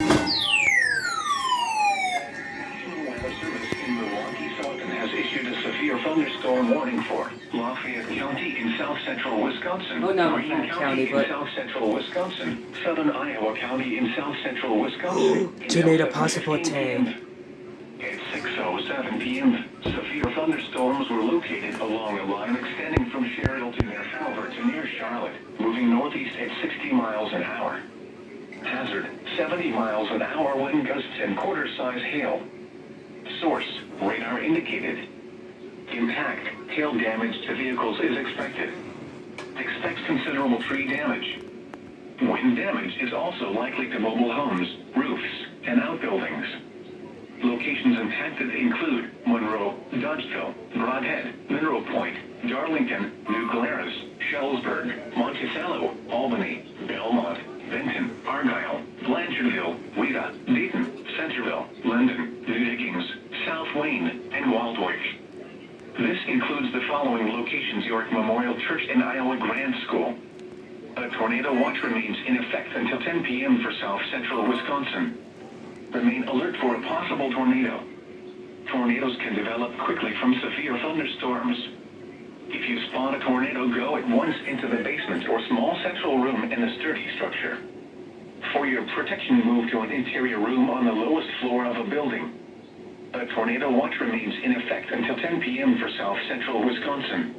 Has issued a severe thunderstorm warning for Lafayette County in south-central Wisconsin, Oh, no, Green not County county, but in south-central Wisconsin, southern Iowa County in south-central Wisconsin. tornado possible today. At 6:07 p.m., severe thunderstorms were located along a line extending from Sheridan near Hanover to near Charlotte, moving northeast at 60 miles an hour. Hazard, 70 miles an hour wind gusts and quarter-size hail. Source, radar indicated. Impact, hail damage to vehicles is expected. Expects considerable tree damage. Wind damage is also likely to mobile homes, roofs, and outbuildings. Locations impacted include Monroe, Dodgeville, Brodhead, Mineral Point, Darlington, New Glarus, Shellsburg, Monticello, Albany, Belmont, Benton, Argyle, Blanchardville, Wheaton, Dayton, Centerville, Linden, New Diggings, South Wayne, and Waldwick. This includes the following locations: York Memorial Church and Iowa Grant School. A tornado watch remains in effect until 10 p.m. for south-central Wisconsin. Remain alert for a possible tornado. Tornadoes can develop quickly from severe thunderstorms. If you spot a tornado, go at once into the basement or small central room in a sturdy structure. For your protection, move to an interior room on the lowest floor of a building. A tornado watch remains in effect until 10 p.m. for south-central Wisconsin.